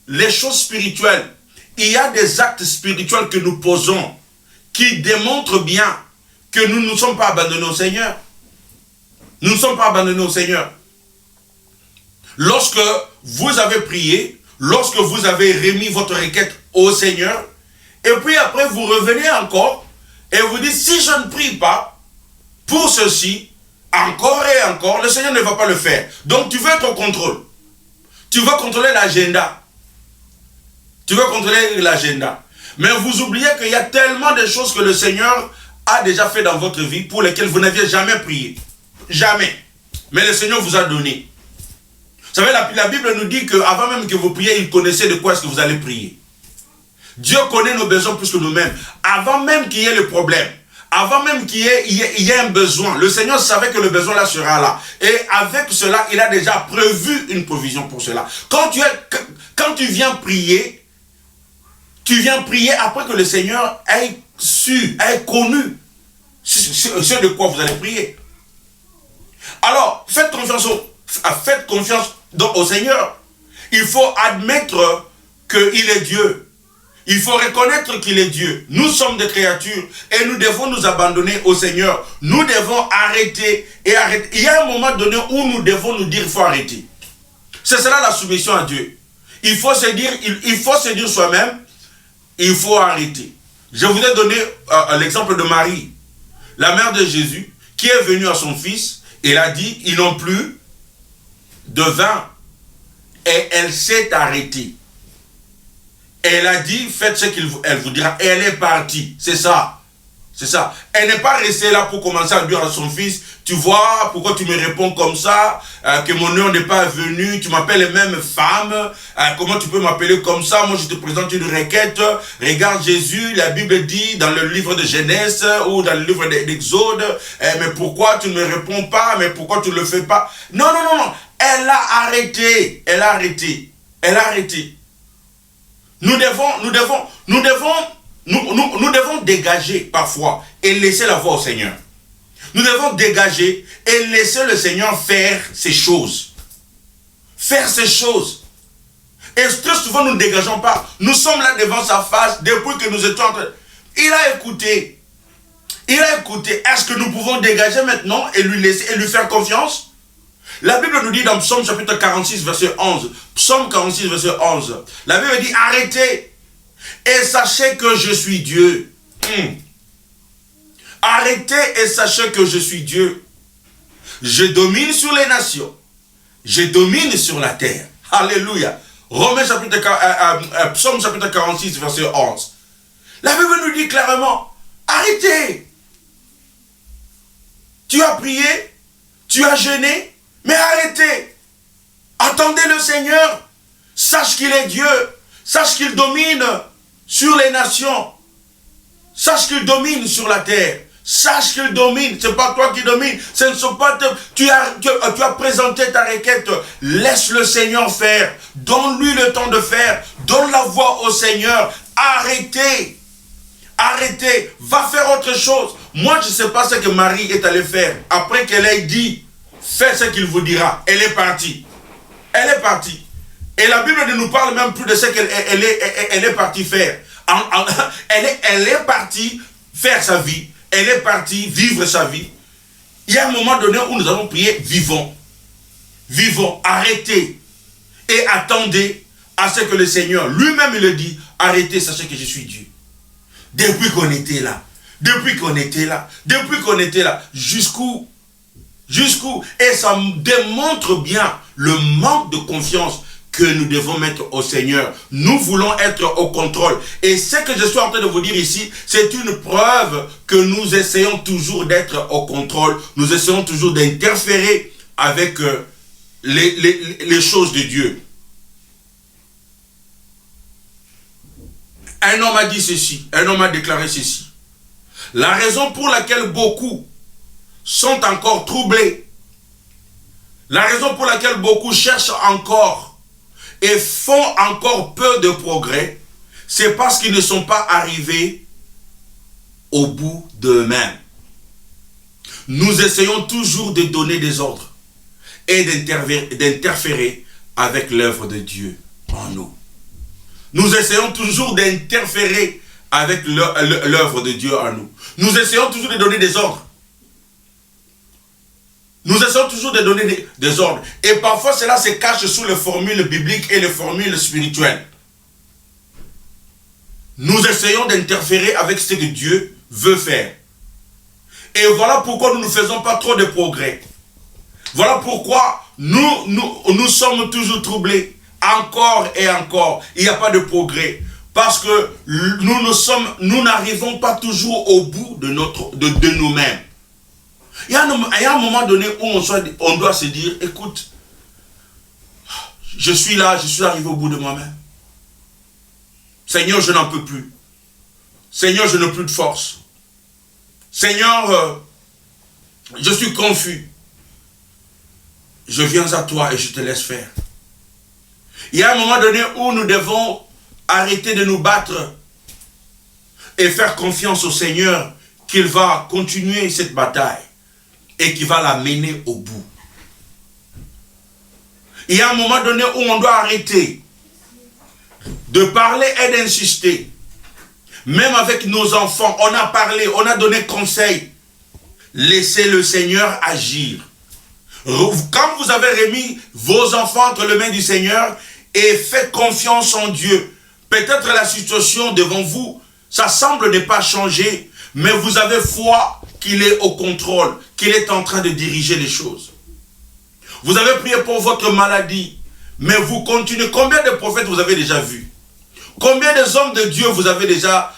les choses spirituelles. Il y a des actes spirituels que nous posons qui démontrent bien que nous ne nous sommes pas abandonnés au Seigneur. Nous ne sommes pas abandonnés au Seigneur. Lorsque vous avez prié, lorsque vous avez remis votre requête au Seigneur, et puis après vous revenez encore, et vous dites, si je ne prie pas pour ceci, encore et encore, le Seigneur ne va pas le faire. Donc tu veux être au contrôle. Tu veux contrôler l'agenda. Tu veux contrôler l'agenda. Mais vous oubliez qu'il y a tellement de choses que le Seigneur a déjà fait dans votre vie pour lesquelles vous n'aviez jamais prié. Jamais. Mais le Seigneur vous a donné. Vous savez, la Bible nous dit qu'avant même que vous priez, il connaissait de quoi est-ce que vous allez prier. Dieu connaît nos besoins plus que nous-mêmes. Avant même qu'il y ait le problème, avant même qu'il y ait un besoin, le Seigneur savait que le besoin là sera là. Et avec cela, il a déjà prévu une provision pour cela. Quand tu viens prier après que le Seigneur ait su, ait connu ce de quoi vous allez prier. Alors, faites confiance au Seigneur. Il faut admettre qu'il est Dieu. Il faut reconnaître qu'il est Dieu. Nous sommes des créatures et nous devons nous abandonner au Seigneur. Nous devons arrêter et arrêter. Il y a un moment donné où nous devons nous dire qu'il faut arrêter. C'est cela la soumission à Dieu. Il faut se dire soi-même, il faut arrêter. Je vous ai donné l'exemple de Marie, la mère de Jésus, qui est venue à son fils et a dit, ils n'ont plus de vin. Et elle s'est arrêtée. Elle a dit, faites ce qu'elle vous dira. Et elle est partie. C'est ça. C'est ça. Elle n'est pas restée là pour commencer à dire à son fils, tu vois, pourquoi tu me réponds comme ça, que mon heure n'est pas venue, tu m'appelles même femme, comment tu peux m'appeler comme ça, moi je te présente une requête, regarde Jésus, la Bible dit dans le livre de Genèse ou dans le livre d'Exode, mais pourquoi tu ne me réponds pas, mais pourquoi tu ne le fais pas? Non, non, non, non, elle a arrêté, elle a arrêté, elle a arrêté. Nous devons dégager parfois et laisser la voix au Seigneur. Nous devons dégager et laisser le Seigneur faire ces choses. Faire ces choses. Et très souvent, nous ne dégageons pas. Nous sommes là devant sa face depuis que nous étions en train. Il a écouté. Il a écouté. Est-ce que nous pouvons dégager maintenant et lui laisser et lui faire confiance? La Bible nous dit dans Psaume chapitre 46, verset 11. Psaume 46, verset 11. La Bible dit, arrêtez et sachez que je suis Dieu. Arrêtez et sachez que je suis Dieu. Je domine sur les nations. Je domine sur la terre. Alléluia. Psaume chapitre 46, verset 11. La Bible nous dit clairement, arrêtez. Tu as prié, tu as jeûné, mais arrêtez. Attendez le Seigneur. Sache qu'il est Dieu. Sache qu'il domine sur les nations. Sache qu'il domine sur la terre. Sache qu'il domine. Ce n'est pas toi qui domine. Ce ne sont pas tu as présenté ta requête. Laisse le Seigneur faire. Donne-lui le temps de faire. Donne la voix au Seigneur. Arrêtez. Arrêtez. Va faire autre chose. Moi, je ne sais pas ce que Marie est allée faire. Après qu'elle ait dit, fais ce qu'il vous dira. Elle est partie. Elle est partie. Et la Bible ne nous parle même plus de ce qu'elle est partie faire. Elle est partie faire sa vie. Elle est partie vivre sa vie. Il y a un moment donné où nous avons prié, vivons. Vivons, arrêtez. Et attendez à ce que le Seigneur lui-même le dit. Arrêtez, sachez que je suis Dieu. Depuis qu'on était là. Depuis qu'on était là. Depuis qu'on était là. Jusqu'où? Et ça démontre bien le manque de confiance que nous devons mettre au Seigneur. Nous voulons être au contrôle. Et ce que je suis en train de vous dire ici, c'est une preuve que nous essayons toujours d'être au contrôle. Nous essayons toujours d'interférer avec les choses de Dieu. Un homme a dit ceci, un homme a déclaré ceci. La raison pour laquelle beaucoup sont encore troublés, la raison pour laquelle beaucoup cherchent encore et font encore peu de progrès, c'est parce qu'ils ne sont pas arrivés au bout d'eux-mêmes. Nous essayons toujours de donner des ordres et d'interférer avec l'œuvre de Dieu en nous. Nous essayons toujours d'interférer avec l'œuvre de Dieu en nous. Nous essayons toujours de donner des ordres. Nous essayons toujours de donner des ordres. Et parfois, cela se cache sous les formules bibliques et les formules spirituelles. Nous essayons d'interférer avec ce que Dieu veut faire. Et voilà pourquoi nous ne faisons pas trop de progrès. Voilà pourquoi nous sommes toujours troublés. Encore et encore. Il n'y a pas de progrès. Parce que nous n'arrivons pas toujours au bout de nous-mêmes. Il y a un moment donné où on doit se dire, écoute, je suis là, je suis arrivé au bout de moi-même. Seigneur, je n'en peux plus. Seigneur, je n'ai plus de force. Seigneur, je suis confus. Je viens à toi et je te laisse faire. Il y a un moment donné où nous devons arrêter de nous battre et faire confiance au Seigneur qu'il va continuer cette bataille et qu'il va la mener au bout. Il y a un moment donné où on doit arrêter de parler et d'insister. Même avec nos enfants, on a parlé, on a donné conseil. Laissez le Seigneur agir. Quand vous avez remis vos enfants entre les mains du Seigneur et faites confiance en Dieu, peut-être la situation devant vous, ça semble ne pas changer, mais vous avez foi qu'il est au contrôle, qu'il est en train de diriger les choses. Vous avez prié pour votre maladie, mais vous continuez. Combien de prophètes vous avez déjà vus? Combien des hommes de Dieu vous avez déjà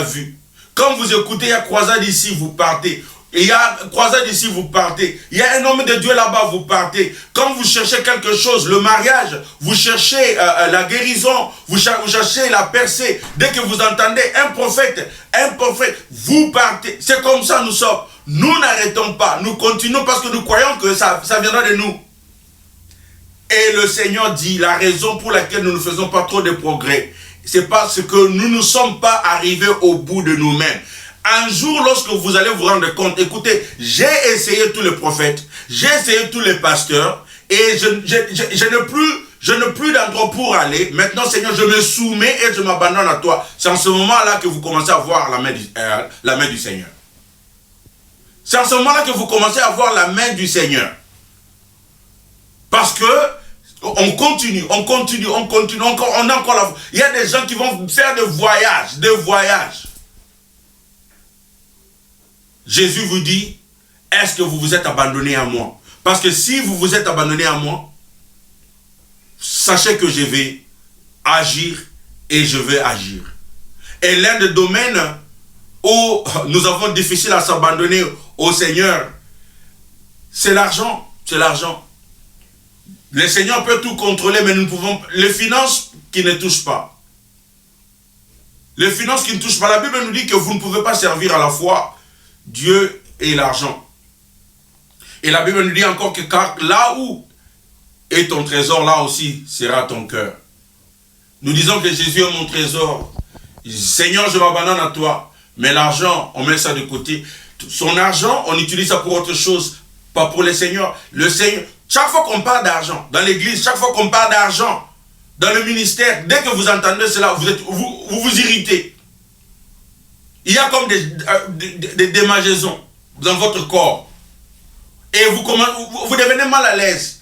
vus? Quand vous écoutez, il y a croisade ici, vous partez. Il y a croisade ici, vous partez. Il y a un homme de Dieu là-bas, vous partez. Quand vous cherchez quelque chose, le mariage, vous cherchez la guérison, vous cherchez la percée. Dès que vous entendez un prophète, vous partez. C'est comme ça nous sommes. Nous n'arrêtons pas, nous continuons parce que nous croyons que ça viendra de nous. Et le Seigneur dit, la raison pour laquelle nous ne faisons pas trop de progrès, c'est parce que nous ne sommes pas arrivés au bout de nous-mêmes. Un jour, lorsque vous allez vous rendre compte, écoutez, j'ai essayé tous les prophètes, j'ai essayé tous les pasteurs, et je n'ai plus d'endroit pour aller. Maintenant, Seigneur, je me soumets et je m'abandonne à toi. C'est en ce moment-là que vous commencez à voir la main du Seigneur. C'est en ce moment-là que vous commencez à voir la main du Seigneur. Parce que on continue, on a encore la... Il y a des gens qui vont faire des voyages. Jésus vous dit, est-ce que vous vous êtes abandonné à moi? Parce que si vous vous êtes abandonné à moi, sachez que je vais agir et je vais agir. Et l'un des domaines où nous avons difficile à s'abandonner au Seigneur, c'est l'argent. C'est l'argent. Le Seigneur peut tout contrôler, mais nous ne pouvons... Les finances qui ne touchent pas. Les finances qui ne touchent pas. La Bible nous dit que vous ne pouvez pas servir à la fois Dieu et l'argent. Et la Bible nous dit encore que car là où est ton trésor, là aussi sera ton cœur. Nous disons que Jésus est mon trésor. Seigneur, je m'abandonne à toi. Mais l'argent, on met ça de côté. Son argent, on utilise ça pour autre chose, pas pour le Seigneur. Le Seigneur, chaque fois qu'on parle d'argent, dans l'église, chaque fois qu'on parle d'argent, dans le ministère, dès que vous entendez cela, vous irritez. Il y a comme des démangeaisons dans votre corps. Et vous devenez mal à l'aise.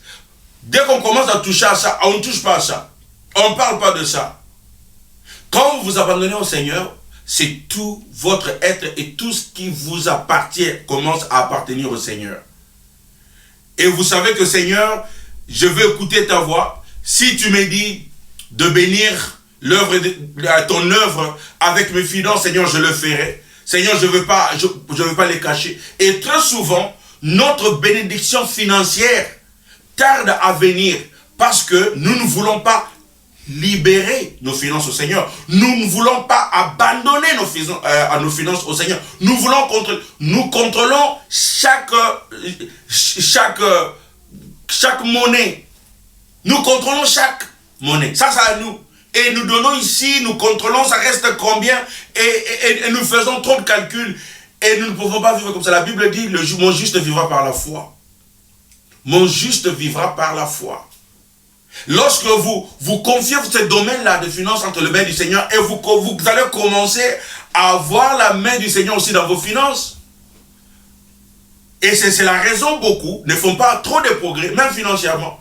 Dès qu'on commence à toucher à ça, on ne touche pas à ça. On ne parle pas de ça. Quand vous vous abandonnez au Seigneur, c'est tout votre être et tout ce qui vous appartient commence à appartenir au Seigneur. Et vous savez que Seigneur, je veux écouter ta voix. Si tu me dis de bénir ton œuvre avec mes finances, Seigneur, je le ferai. Seigneur, je ne veux pas les cacher. Et très souvent, notre bénédiction financière tarde à venir parce que nous ne voulons pas libérer nos finances au Seigneur. Nous ne voulons pas abandonner nos finances au Seigneur. Nous contrôlons chaque monnaie. Nous contrôlons chaque monnaie. Ça, c'est à nous. Et nous donnons ici, nous contrôlons, ça reste combien, et nous faisons trop de calculs. Et nous ne pouvons pas vivre comme ça. La Bible dit, mon juste vivra par la foi. Mon juste vivra par la foi. Lorsque vous confiez ce domaine-là de finances entre les mains du Seigneur, et vous allez commencer à voir la main du Seigneur aussi dans vos finances. Et c'est la raison beaucoup ne font pas trop de progrès, même financièrement.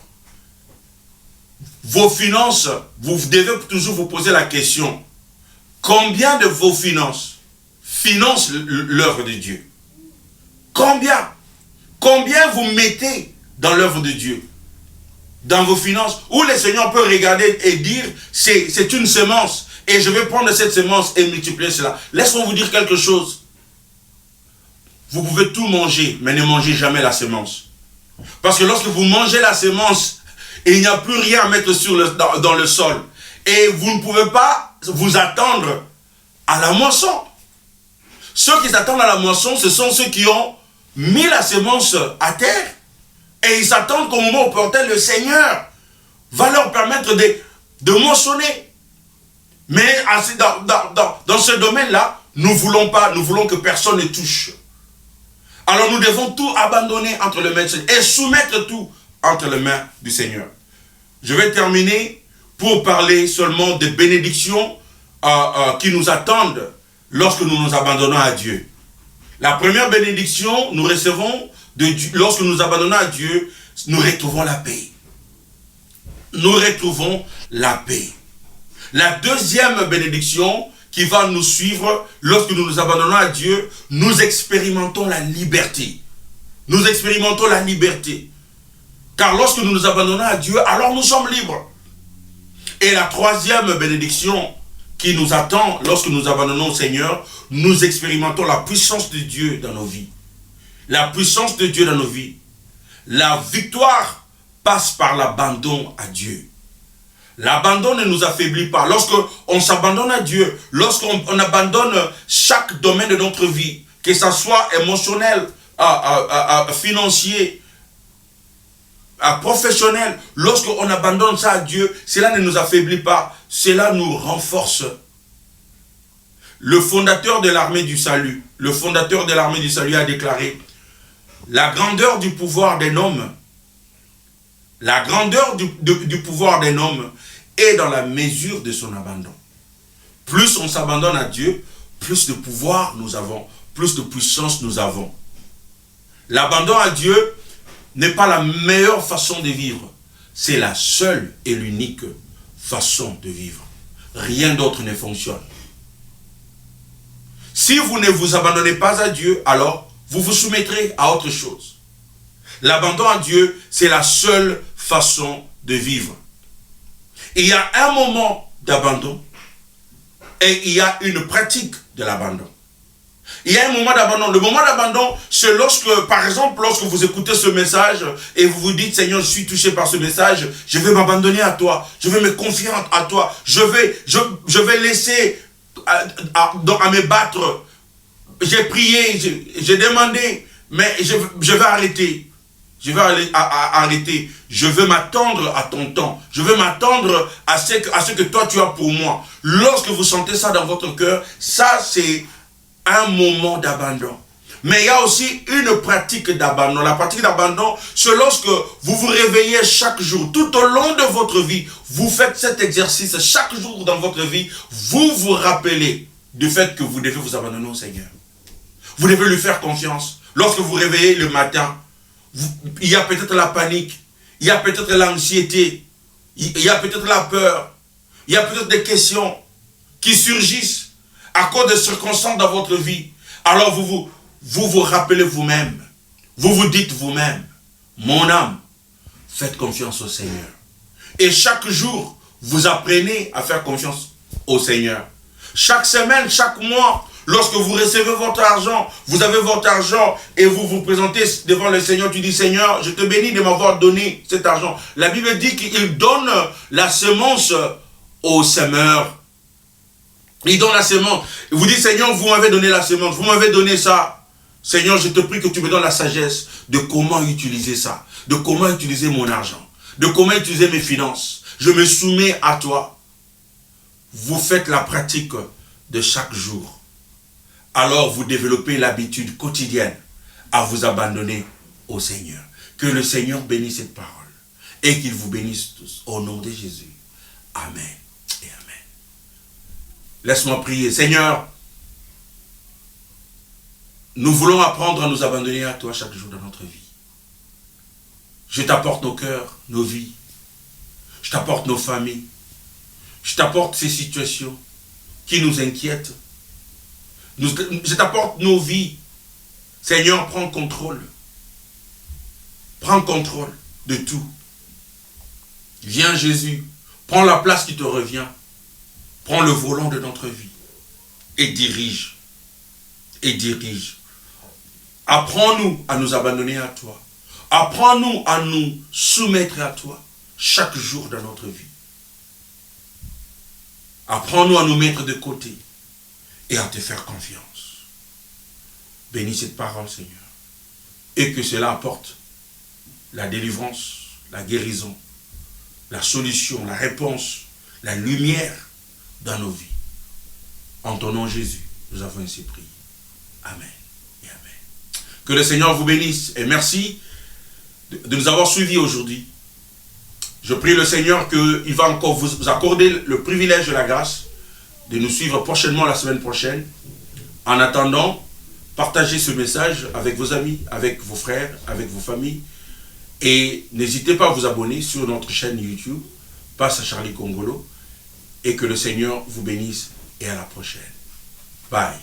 Vos finances, vous devez toujours vous poser la question, combien de vos finances financent l'œuvre de Dieu? Combien vous mettez dans l'œuvre de Dieu? Dans vos finances, où le Seigneur peut regarder et dire, c'est une semence, et je vais prendre cette semence et multiplier cela. Laisse-moi vous dire quelque chose. Vous pouvez tout manger, mais ne mangez jamais la semence. Parce que lorsque vous mangez la semence, il n'y a plus rien à mettre dans le sol. Et vous ne pouvez pas vous attendre à la moisson. Ceux qui s'attendent à la moisson, ce sont ceux qui ont mis la semence à terre. Et ils s'attendent qu'au moment opportun, le Seigneur va leur permettre de moissonner. Mais dans ce domaine-là, nous voulons que personne ne touche. Alors nous devons tout abandonner entre les mains du Seigneur et soumettre tout entre les mains du Seigneur. Je vais terminer pour parler seulement des bénédictions qui nous attendent lorsque nous nous abandonnons à Dieu. La première bénédiction, nous recevons de Dieu, lorsque nous abandonnons à Dieu, nous retrouvons la paix. Nous retrouvons la paix. La deuxième bénédiction qui va nous suivre lorsque nous nous abandonnons à Dieu, nous expérimentons la liberté. Nous expérimentons la liberté. Car lorsque nous nous abandonnons à Dieu, alors nous sommes libres. Et la troisième bénédiction qui nous attend lorsque nous abandonnons au Seigneur. Nous expérimentons la puissance de Dieu dans nos vies. La puissance de Dieu dans nos vies. La victoire passe par l'abandon à Dieu. L'abandon ne nous affaiblit pas. Lorsqu'on s'abandonne à Dieu, lorsqu'on abandonne chaque domaine de notre vie, que ce soit émotionnel, financier, professionnel, lorsqu'on abandonne ça à Dieu, cela ne nous affaiblit pas, cela nous renforce. Le fondateur de l'armée du salut, a déclaré: la grandeur du pouvoir d'un homme, la grandeur du pouvoir d'un homme est dans la mesure de son abandon. Plus on s'abandonne à Dieu, plus de pouvoir nous avons, plus de puissance nous avons. L'abandon à Dieu n'est pas la meilleure façon de vivre. C'est la seule et l'unique façon de vivre. Rien d'autre ne fonctionne. Si vous ne vous abandonnez pas à Dieu, alors vous vous soumettrez à autre chose. L'abandon à Dieu, c'est la seule façon de vivre. Il y a un moment d'abandon et il y a une pratique de l'abandon. Il y a un moment d'abandon. Le moment d'abandon, c'est lorsque, par exemple, lorsque vous écoutez ce message et vous vous dites: Seigneur, je suis touché par ce message, je vais m'abandonner à toi, je vais me confier à toi, je vais laisser à me battre. J'ai prié, j'ai demandé, mais je vais arrêter. Je vais arrêter. Je veux m'attendre à ton temps. Je veux m'attendre à ce que toi tu as pour moi. Lorsque vous sentez ça dans votre cœur, ça c'est un moment d'abandon. Mais il y a aussi une pratique d'abandon. La pratique d'abandon, c'est lorsque vous vous réveillez chaque jour, tout au long de votre vie, vous faites cet exercice chaque jour dans votre vie, vous vous rappelez du fait que vous devez vous abandonner au Seigneur. Vous devez lui faire confiance. Lorsque vous réveillez le matin, il y a peut-être la panique, il y a peut-être l'anxiété, il y a peut-être la peur, il y a peut-être des questions qui surgissent à cause des circonstances dans votre vie. Alors vous vous rappelez vous-même, vous vous dites vous-même: mon âme, faites confiance au Seigneur. Et chaque jour, vous apprenez à faire confiance au Seigneur. Chaque semaine, chaque mois, lorsque vous recevez votre argent, vous avez votre argent et vous vous présentez devant le Seigneur, tu dis: Seigneur, je te bénis de m'avoir donné cet argent. La Bible dit qu'il donne la semence au semeur. Il donne la semence. Vous dites: Seigneur, vous m'avez donné la semence, vous m'avez donné ça. Seigneur, je te prie que tu me donnes la sagesse de comment utiliser ça, de comment utiliser mon argent, de comment utiliser mes finances. Je me soumets à toi. Vous faites la pratique de chaque jour. Alors vous développez l'habitude quotidienne à vous abandonner au Seigneur. Que le Seigneur bénisse cette parole et qu'il vous bénisse tous. Au nom de Jésus. Amen et amen. Laisse-moi prier. Seigneur, nous voulons apprendre à nous abandonner à toi chaque jour dans notre vie. Je t'apporte nos cœurs, nos vies. Je t'apporte nos familles. Je t'apporte ces situations qui nous inquiètent. Je t'apporte nos vies. Seigneur, prends contrôle. Prends contrôle de tout. Viens Jésus, prends la place qui te revient. Prends le volant de notre vie et dirige. Et dirige. Apprends-nous à nous abandonner à toi. Apprends-nous à nous soumettre à toi chaque jour dans notre vie. Apprends-nous à nous mettre de côté et à te faire confiance. Bénis cette parole, Seigneur. Et que cela apporte la délivrance, la guérison, la solution, la réponse, la lumière dans nos vies. En ton nom, Jésus, nous avons ainsi prié. Amen et amen. Que le Seigneur vous bénisse et merci de nous avoir suivis aujourd'hui. Je prie le Seigneur qu'il va encore vous accorder le privilège de la grâce de nous suivre prochainement la semaine prochaine. En attendant, partagez ce message avec vos amis, avec vos frères, avec vos familles. Et n'hésitez pas à vous abonner sur notre chaîne YouTube, Pasteur Charlie Congolo. Et que le Seigneur vous bénisse et à la prochaine. Bye.